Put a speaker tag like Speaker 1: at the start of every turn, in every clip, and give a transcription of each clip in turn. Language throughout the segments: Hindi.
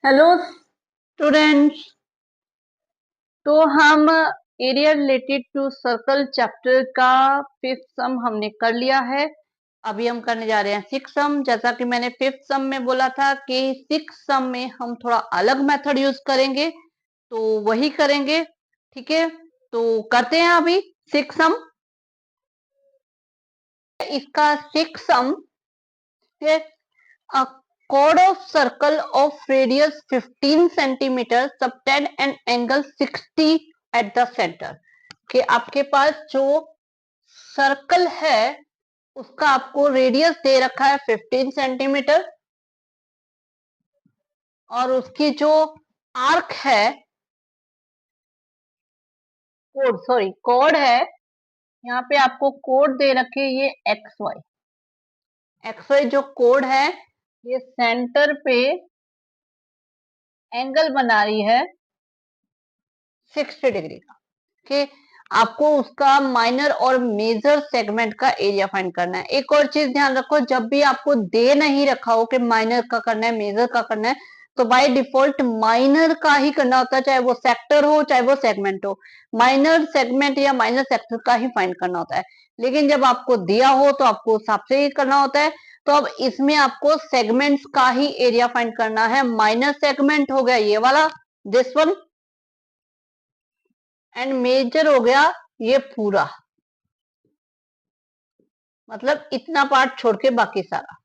Speaker 1: Hello students. तो हम area related to circle chapter का फिफ्थ सम हमने कर लिया है। अभी हम करने जा रहे हैं सिक्स सम। जैसा कि मैंने फिफ्थ सम में बोला था कि सिक्स सम में हम थोड़ा अलग मेथड यूज करेंगे, तो वही करेंगे। ठीक है, तो करते हैं अभी सिक्स सम। इसका सिक्स सम है। A chord of circle of radius 15 centimeter subtend an angle 60 at the center। कि आपके पास जो सर्कल है उसका आपको रेडियस दे रखा है 15 सेंटीमीटर, और उसकी जो आर्क है, कोड है। यहाँ पे आपको कोड दे रखे ये एक्स वाई जो कोड है, ये सेंटर पे एंगल बना रही है 60 डिग्री का। कि आपको उसका माइनर और मेजर सेगमेंट का एरिया फाइंड करना है। एक और चीज ध्यान रखो, जब भी आपको दे नहीं रखा हो कि माइनर का करना है मेजर का करना है, तो बाय डिफॉल्ट माइनर का ही करना होता है, चाहे वो सेक्टर हो चाहे वो सेगमेंट हो। माइनर सेगमेंट या माइनर सेक्टर का ही फाइंड करना होता है। लेकिन जब आपको दिया हो तो आपको उस हिसाब से ही करना होता है। तो अब इसमें आपको सेगमेंट्स का ही एरिया फाइंड करना है। माइनर सेगमेंट हो गया ये वाला, दिस वन, एंड मेजर हो गया ये पूरा, मतलब इतना पार्ट छोड़ के बाकी सारा।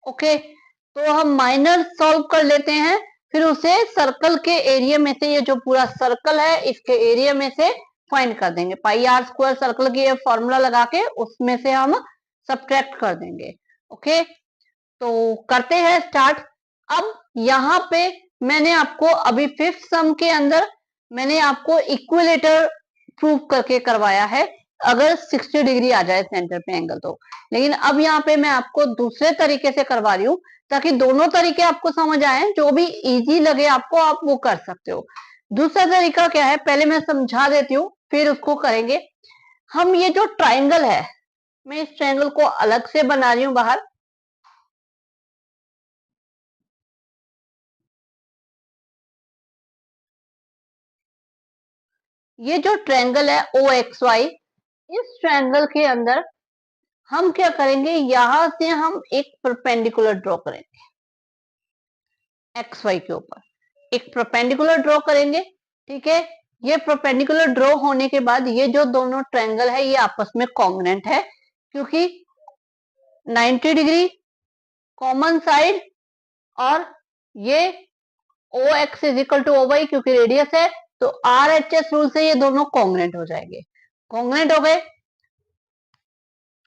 Speaker 1: ओके, तो हम माइनर सॉल्व कर लेते हैं, फिर उसे सर्कल के एरिया में से, ये जो पूरा सर्कल है इसके एरिया में से फाइंड कर देंगे। पाई आर स्क्वायर सर्कल की ये फॉर्मूला लगा के उसमें से हम सब्ट्रैक्ट कर देंगे। ओके, तो करते हैं स्टार्ट। अब यहाँ पे मैंने आपको अभी फिफ्थ सम के अंदर मैंने आपको इक्विलेटर प्रूव करके करवाया है, अगर 60 डिग्री आ जाए सेंटर पे एंगल तो। लेकिन अब यहाँ पे मैं आपको दूसरे तरीके से करवा रही हूँ, ताकि दोनों तरीके आपको समझ आए, जो भी इजी लगे आपको आप वो कर सकते हो। दूसरा तरीका क्या है, पहले मैं समझा देती हूँ फिर उसको करेंगे हम। ये जो ट्राइंगल है, मैं इस ट्राइंगल को अलग से बना रही हूँ बाहर। ये जो ट्रायंगल है ओ एक्स वाई, इस ट्रायंगल के अंदर हम क्या करेंगे, यहां से हम एक परपेंडिकुलर ड्रॉ करेंगे एक्स वाई के ऊपर, एक परपेंडिकुलर ड्रॉ करेंगे। ठीक है, ये परपेंडिकुलर ड्रॉ होने के बाद ये जो दोनों ट्रायंगल है ये आपस में कॉन्ग्रुएंट है, क्योंकि 90 डिग्री कॉमन साइड, और ये O X is equal to O Y क्योंकि रेडियस है, तो आर एच एस रूल से ये दोनों कॉन्ग्रुएंट हो जाएंगे। कॉन्ग्रुएंट हो गए।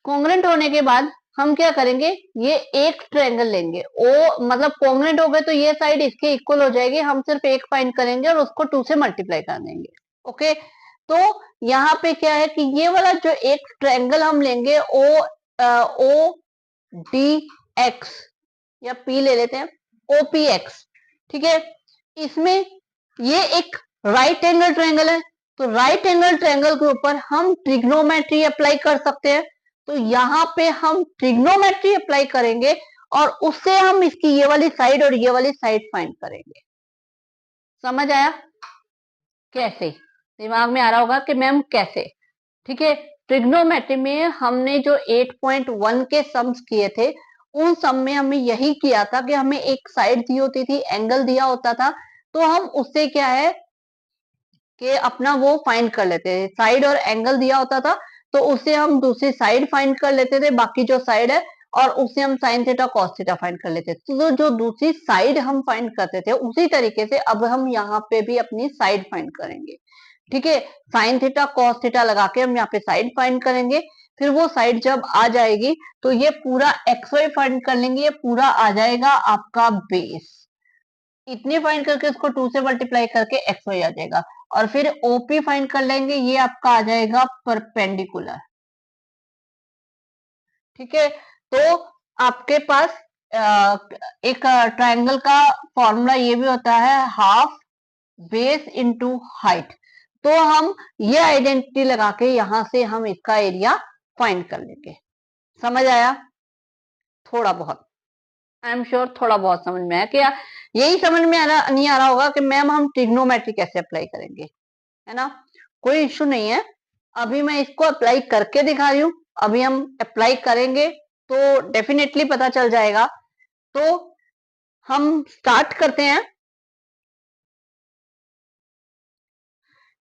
Speaker 1: कॉन्ग्रुएंट होने के बाद हम क्या करेंगे, ये एक ट्रायंगल लेंगे ओ, मतलब कॉन्ग्रुएंट हो गए तो ये साइड इसके इक्वल हो जाएगी, हम सिर्फ एक फाइंड करेंगे और उसको 2 से मल्टीप्लाई कर देंगे। ओके, तो यहाँ पे क्या है कि ये वाला जो एक ट्रायंगल हम लेंगे ओ डी एक्स, या पी ले लेते हैं, ओ पी एक्स। ठीक है, इसमें ये एक राइट एंगल ट्रायंगल है, तो राइट एंगल ट्रायंगल के ऊपर हम ट्रिग्नोमेट्री अप्लाई कर सकते हैं। तो यहाँ पे हम ट्रिग्नोमेट्री अप्लाई करेंगे और उससे हम इसकी ये वाली साइड और ये वाली साइड फाइंड करेंगे। समझ आया कैसे? दिमाग में आ रहा होगा कि मैम कैसे। ठीक है, ट्रिग्नोमेट्री में हमने जो 8.1 के सम्स किए थे, उन सम में हमें यही किया था कि हमें एक साइड दी होती थी, एंगल दिया होता था, तो हम उससे क्या है कि अपना वो फाइंड कर लेते थे। साइड और एंगल दिया होता था तो उससे हम दूसरी साइड फाइंड कर लेते थे, बाकी जो साइड है, और उससे हम sine theta cos theta find कर लेते थे। तो जो दूसरी साइड हम फाइंड करते थे, उसी तरीके से अब हम यहाँ पे भी अपनी साइड फाइंड करेंगे। ठीक है, साइन थीटा कॉस थीटा लगा के हम यहाँ पे साइड फाइंड करेंगे। फिर वो साइड जब आ जाएगी तो ये पूरा एक्स वाई फाइंड कर लेंगे, ये पूरा आ जाएगा आपका बेस। इतने फाइंड करके उसको 2 से मल्टीप्लाई करके एक्स वाई आ जाएगा, और फिर ओपी फाइंड कर लेंगे, ये आपका आ जाएगा परपेंडिकुलर। ठीक है, तो आपके पास एक ट्रायंगल का फॉर्मूला ये भी होता है, हाफ बेस इनटू हाइट। तो हम ये आइडेंटिटी लगा के यहां से हम इसका एरिया फाइंड कर लेंगे। समझ आया? थोड़ा बहुत, आई एम श्योर थोड़ा बहुत समझ में आया क्या। यही समझ में नहीं आ रहा होगा कि मैम हम ट्रिग्नोमेट्री कैसे अप्लाई करेंगे, है ना। कोई इश्यू नहीं है, अभी मैं इसको अप्लाई करके दिखा रही हूँ। अभी हम अप्लाई करेंगे तो डेफिनेटली पता चल जाएगा। तो हम स्टार्ट करते हैं,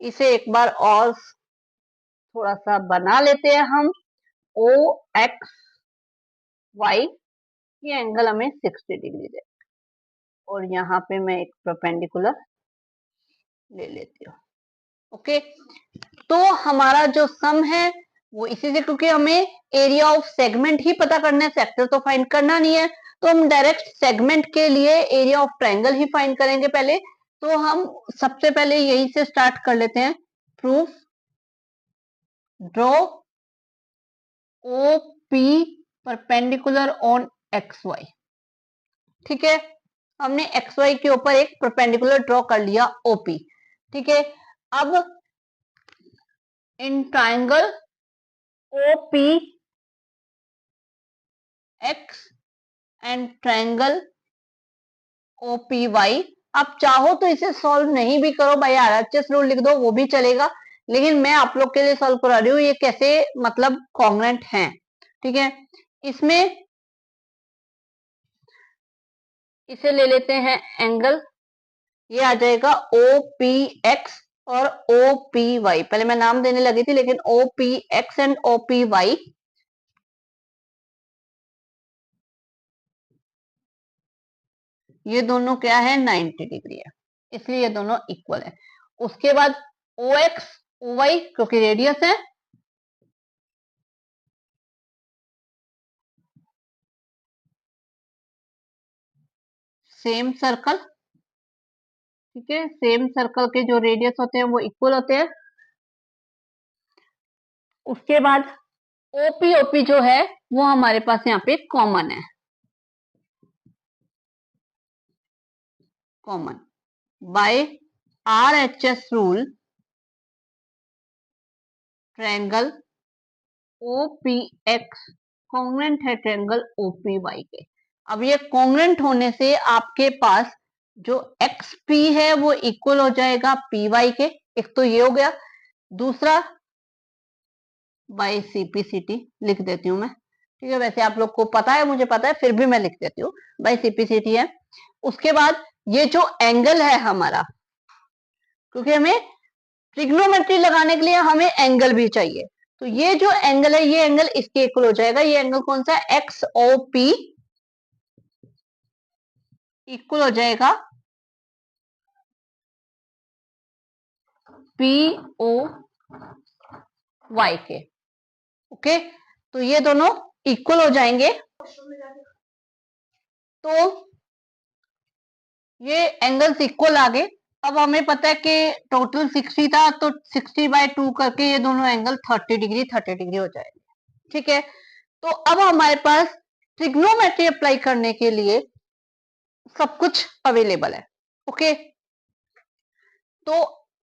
Speaker 1: इसे एक बार और थोड़ा सा बना लेते हैं हम। ओ एक्स वाई, ये एंगल हमें 60 डिग्री दे, और यहाँ पे मैं एक परपेंडिकुलर ले लेती हूँ। ओके, तो हमारा जो सम है वो इसी से, क्योंकि हमें एरिया ऑफ सेगमेंट ही पता करना है, सेक्टर तो फाइंड करना नहीं है, तो हम डायरेक्ट सेगमेंट के लिए area of triangle he find करेंगे पहले। तो हम सबसे पहले यही से स्टार्ट कर लेते हैं। Proof draw O P perpendicular on X Y. ठीक है, हमने एक्स वाई के ऊपर एक परपेंडिकुलर ड्रॉ कर लिया ओपी। ठीक है, अब in triangle OP X and triangle OP Y, आप चाहो तो इसे सॉल्व नहीं भी करो, भाई आरएचएस रूल लिख दो वो भी चलेगा, लेकिन मैं आप लोग के लिए सॉल्व करा रही हूँ ये कैसे मतलब कॉन्ग्रेंट हैं। ठीक है, इसमें इसे ले लेते हैं एंगल, ये आ जाएगा ओ पी एक्स और ओ पी वाई। पहले मैं नाम देने लगी थी, लेकिन O P X and O P Y, ये दोनों क्या है 90 डिग्री है, इसलिए ये दोनों इक्वल है। उसके बाद ओ एक्स ओ वाई, क्योंकि रेडियस है, सेम सर्कल। ठीक है, सेम सर्कल के जो रेडियस होते हैं वो इक्वल होते हैं। उसके बाद ओपी ओपी जो है वो हमारे पास यहाँ पे कॉमन है, common by RHS rule triangle OP X congruent है ट्रायंगल ओपी वाई के। अब ये कॉन्ग्रेंट होने से आपके पास जो एक्स पी है वो इक्वल हो जाएगा पी वाई के, एक तो ये हो गया। दूसरा बाय सीपीसीटी लिख देती हूँ मैं। ठीक है, वैसे आप लोग को पता है, मुझे पता है, फिर भी मैं लिख देती हूँ, बाय सीपीसीटी है। उसके बाद ये जो एंगल है हमारा, क्योंकि हमें ट्रिग्नोमेट्री लगाने के लिए हमें एंगल भी चाहिए, तो ये जो एंगल है ये एंगल इसके इक्वल हो जाएगा। ये एंगल कौन सा है, एक्स ओ पी इक्वल हो जाएगा पी ओ वाई के। ओके, तो ये दोनों इक्वल हो जाएंगे। तो ये एंगल्स इक्वल आ गए। अब हमें पता है कि टोटल 60 था, तो 60/2 करके ये दोनों एंगल 30 डिग्री 30 डिग्री हो जाएंगे। ठीक है, तो अब हमारे पास ट्रिग्नोमेट्री अप्लाई करने के लिए सब कुछ अवेलेबल है। ओके, तो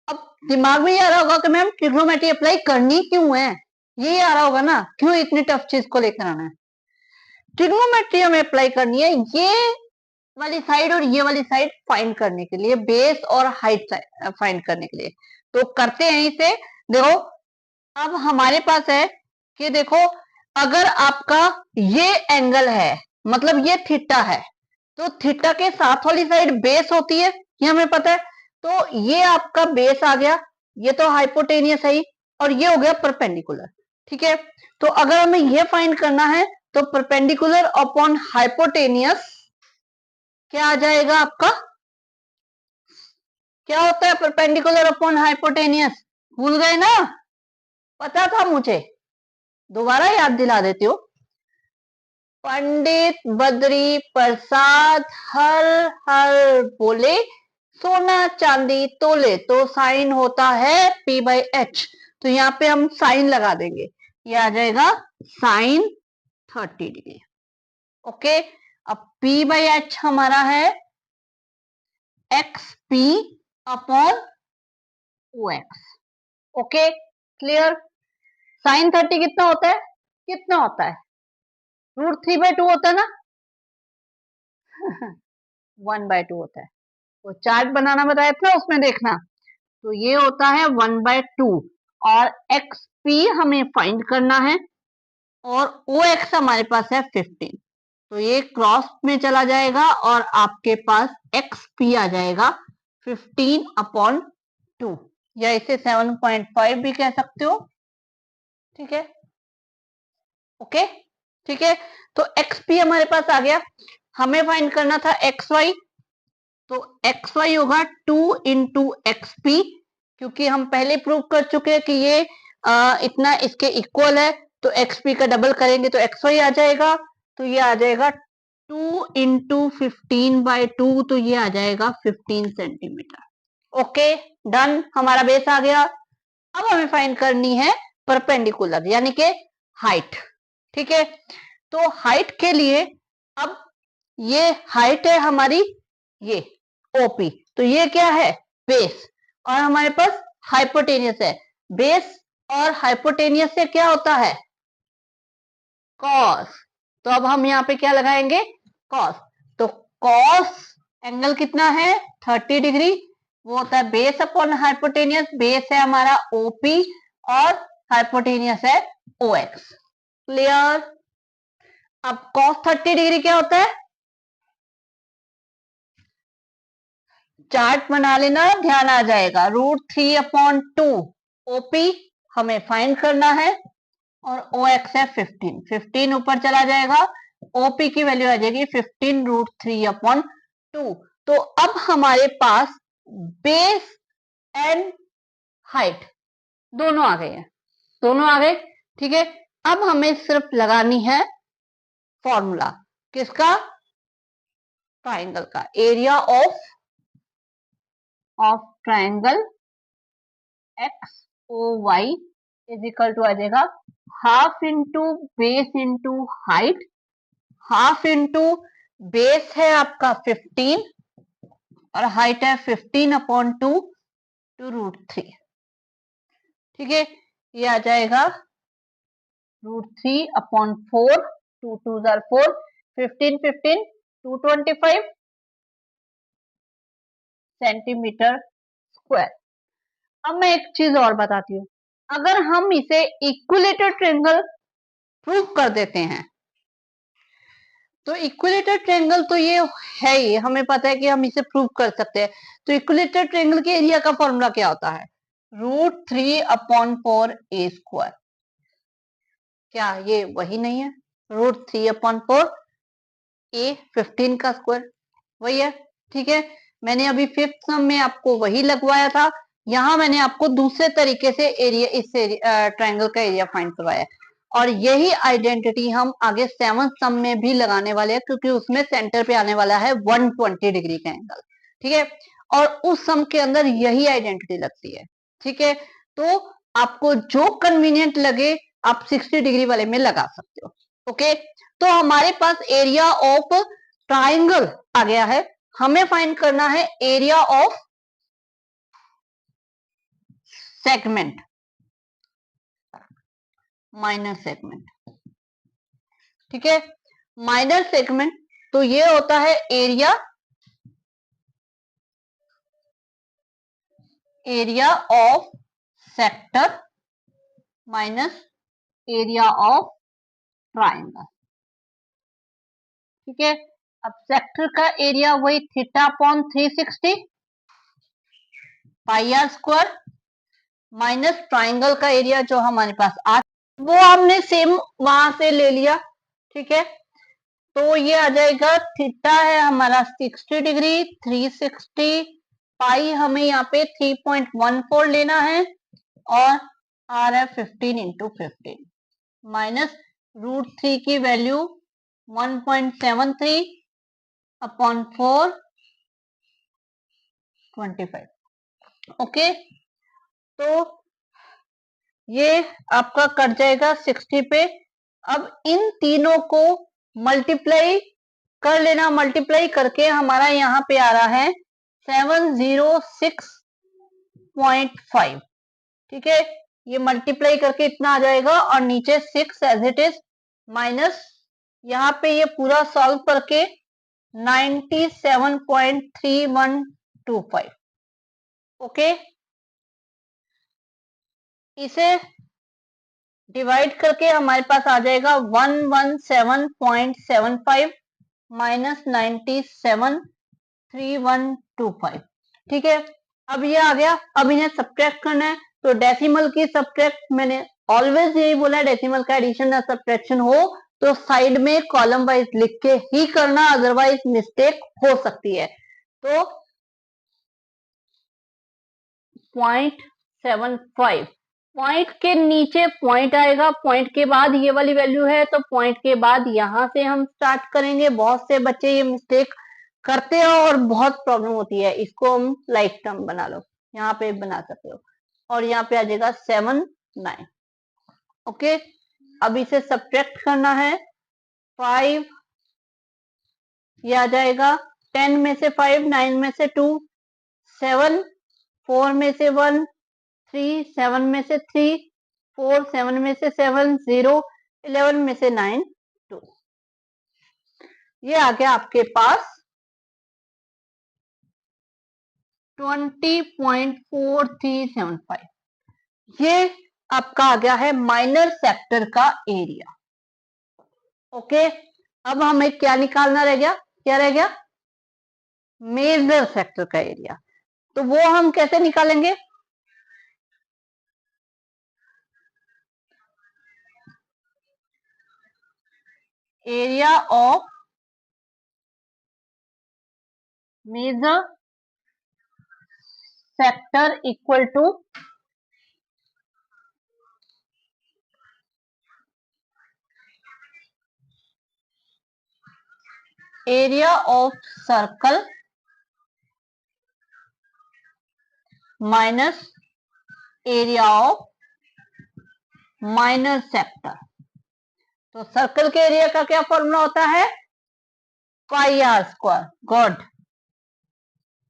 Speaker 1: अब दिमाग में ये आ रहा होगा कि मैम ट्रिग्नोमेट्री अप्लाई करनी क्यों है, ये आ रहा होगा ना, क्यों इतनी टफ चीज को लेकर आना है। ट्रिग्नोमेट्री हमें अप्लाई करनी है ये वाली साइड और ये वाली साइड फाइंड करने के लिए, बेस और हाइट फाइंड करने के लिए। तो करते हैं इसे। देखो, अब हमारे पास है कि देखो, अगर आपका ये एंगल है, मतलब ये थीटा है, तो थीटा के साथ वाली साइड बेस होती है, ये हमें पता है। तो ये आपका बेस आ गया, ये तो हाइपोटेनियस है ही, और ये हो गया परपेंडिकुलर। ठीक है, तो अगर हमें ये फाइंड करना है तो परपेंडिकुलर अपॉन हाइपोटेनियस क्या आ जाएगा आपका, क्या होता है परपेंडिकुलर अपॉन हाइपोटेनियस, भूल गए ना, पता था मुझे, दोबारा याद दिला देती हूँ। पंडित बद्री प्रसाद हर हर बोले, सोना चांदी तोले, तो साइन होता है P/H, तो यहाँ पे हम साइन लगा देंगे, ये आ जाएगा साइन 30 डिग्री। ओके, अब P/H हमारा है X P upon O X. Okay, clear. Sine 30 कितना होता है, कितना होता है, √3/2 होता है ना 1/2 होता है। तो चार्ट बनाना बताया था उसमें देखना, तो ये होता है 1/2 और एक्स पी हमें फाइंड करना है और ओ एक्स हमारे पास है 15। तो ये क्रॉस में चला जाएगा और आपके पास एक्स पी आ जाएगा 15/2 या इसे 7.5 भी कह सकते हो। ठीक है, ओके, ठीक है। तो एक्स पी हमारे पास आ गया, हमें फाइंड करना था एक्स वाई। तो एक्स वाई होगा 2 इंटू एक्स पी, क्योंकि हम पहले प्रूव कर चुके हैं कि ये इतना इसके इक्वल है। तो एक्स पी का डबल करेंगे तो एक्स वाई आ जाएगा। तो ये आ जाएगा 2 इंटू 15/2, तो ये आ जाएगा 15 सेंटीमीटर। ओके, डन, हमारा बेस आ गया। अब हमें फाइंड करनी है परपेंडिकुलर यानी कि हाइट। ठीक है, तो हाइट के लिए अब ये हाइट है हमारी, ये ओपी, तो ये क्या है बेस, और हमारे पास हाइपोटेनियस है। बेस और हाइपोटेनियस से क्या होता है कॉस। तो अब हम यहाँ पे क्या लगाएंगे कॉस। तो कॉस एंगल कितना है 30 डिग्री, वो होता है बेस अपॉन हाइपोटेनियस। बेस है हमारा ओपी और हाइपोटेनियस है ओ एक्स। क्लियर। अब कॉस 30 डिग्री क्या होता है, चार्ट बना लेना, ध्यान आ जाएगा। √3/2 ओपी हमें फाइंड करना है और ओ एक्स है 15। 15 ऊपर चला जाएगा, ओपी की वैल्यू आ जाएगी 15√3/2। तो अब हमारे पास बेस एंड हाइट दोनों आ गए हैं, दोनों आ गए। ठीक है, अब हमें सिर्फ लगानी है फॉर्मूला किसका, ट्राइंगल का। Area of triangle X O Y is equal to आ जाएगा half into base into height. Half into base है आपका 15 और हाइट है 15/2 टू √3। ठीक है, ये आ जाएगा √3/4, 2 2 4, 15 15 225 सेंटीमीटर स्क्वायर। अब मैं एक चीज और बताती हूँ, अगर हम इसे इक्विलेटरल ट्रायंगल प्रूव कर देते हैं, तो इक्विलेटरल ट्रायंगल तो ये है ही, हमें पता है कि हम इसे प्रूव कर सकते हैं। तो इक्विलेटरल ट्रायंगल के एरिया का फॉर्मूला क्या होता है, √3/4 a²। क्या ये वही नहीं है, √3/4 a 15 का स्क्वायर वही है। ठीक है, मैंने अभी फिफ्थ सम में आपको वही लगवाया था, यहाँ मैंने आपको दूसरे तरीके से एरिया, इस ट्रायंगल का एरिया फाइंड करवाया है। और यही आइडेंटिटी हम आगे सेवंथ सम में भी लगाने वाले हैं, क्योंकि उसमें सेंटर पे आने वाला है 120 डिग्री का एंगल। ठीक है, और उस सम के अंदर यही आइडेंटिटी लगती है। ठीक है, तो आपको जो कन्वीनियंट लगे आप 60 डिग्री वाले में लगा सकते हो। ओके, तो हमारे पास एरिया ऑफ ट्राइंगल आ गया है, हमें फाइंड करना है area of segment, minor segment. ठीक है, माइनर सेगमेंट तो ये होता है area of sector minus area of triangle. ठीक है, अब सेक्टर का एरिया वही θ/360 πr² माइनस ट्राइंगल का एरिया जो हमारे पास आ, वो हमने सेम वहां से ले लिया। ठीक है, तो ये आ जाएगा थीटा है हमारा 60 डिग्री, 360 पाई हमें यहाँ पे 3.14 लेना है और आर है 15 इंटू 15 माइनस √3 की वैल्यू 1.73/4 25। ओके, तो ये आपका कट जाएगा 60 पे। अब इन तीनों को मल्टीप्लाई कर लेना, मल्टीप्लाई करके हमारा यहाँ पे आ रहा है 706.5। ठीक है, ये मल्टीप्लाई करके इतना आ जाएगा और नीचे 6 एज इट इज माइनस यहाँ पे ये पूरा सॉल्व करके 97.3125। ओके, इसे डिवाइड करके हमारे पास आ जाएगा 117.75 माइनस 97.3125। ठीक है, अब ये आ गया। अब इन्हें सब्ट्रैक्ट करना है, तो डेसिमल की सब्ट्रैक्ट, मैंने ऑलवेज यही बोला है, डेसिमल का एडिशन या सब्ट्रैक्शन हो तो साइड में कॉलम वाइज लिख के ही करना, अदरवाइज मिस्टेक हो सकती है। तो 0.75, पॉइंट के नीचे पॉइंट आएगा, पॉइंट के बाद ये वाली वैल्यू है, तो पॉइंट के बाद यहां से हम स्टार्ट करेंगे। बहुत से बच्चे ये मिस्टेक करते हैं और बहुत प्रॉब्लम होती है। इसको हम लाइक टर्म बना लो, यहाँ पे बना सकते हो, और यहाँ पे आ जाएगा 7, 9। ओके, अब इसे सब्ट्रैक्ट करना है। 5 ये आ जाएगा, 10 में से 5, 9 में से 2, 7, 4 में से 1, 3, 7 में से 3, 4, 7 में से 7, 0, 11 में से 9, 2। ये आ गया आपके पास 20.4375। ये आपका आ गया है माइनर सेक्टर का एरिया। ओके, अब हमें क्या निकालना रह गया? क्या रह गया? मेजर सेक्टर का एरिया। तो वो हम कैसे निकालेंगे? Area of major sector equal to area of circle minus area of minor sector. तो सर्कल के एरिया का क्या फॉर्मूला होता है? Pi R square, god,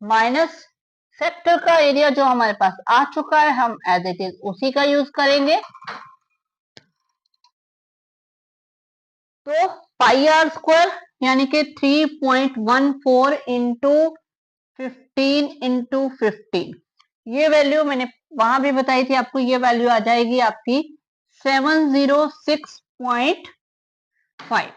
Speaker 1: minus sector का एरिया जो हमारे पास आ चुका है, हम एज इट इज उसी का यूज करेंगे। तो पाई आर स्क्वायर यानी कि 3.14 इंटू 15 इंटू 15, ये वैल्यू मैंने वहां भी बताई थी आपको। ये वैल्यू आ जाएगी आपकी 706.5,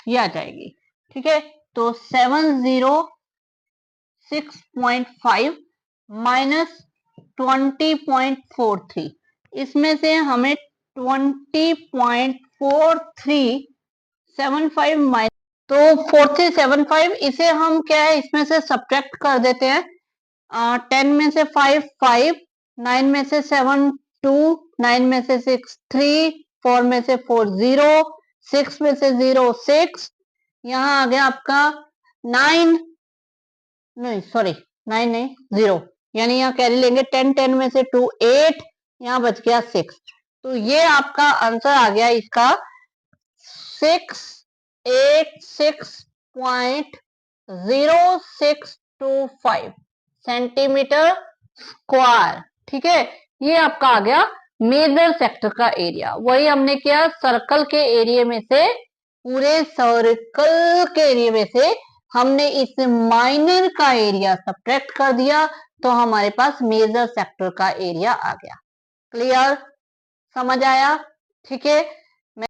Speaker 1: ये आ जाएगी। ठीक है, तो 706.5 माइनस 20.43, इसमें से हमें 20.4375 माइनस, तो 4375, इसे हम क्या है इसमें से सब्ट्रैक्ट कर देते हैं। 10 में से 5, 5, 9 में से 7, 2, 9 में से 6, 3, 4 में से 4, 0, 6 में से 0, 6, यहाँ आ गया आपका 9, नहीं सॉरी 9 नहीं 0, यानी यहाँ कैरी लेंगे। 10, 10 में से 2, 8, यहाँ बच गया 6। तो ये आपका आंसर आ गया इसका 686.0625 सेंटीमीटर स्क्वायर। ठीक है, ये आपका आ गया मेजर सेक्टर का एरिया। वही हमने किया, सर्कल के एरिया में से, पूरे सर्कल के एरिया में से हमने इस माइनर का एरिया सब्ट्रैक्ट कर दिया, तो हमारे पास मेजर सेक्टर का एरिया आ गया। क्लियर? समझ आया? ठीक है,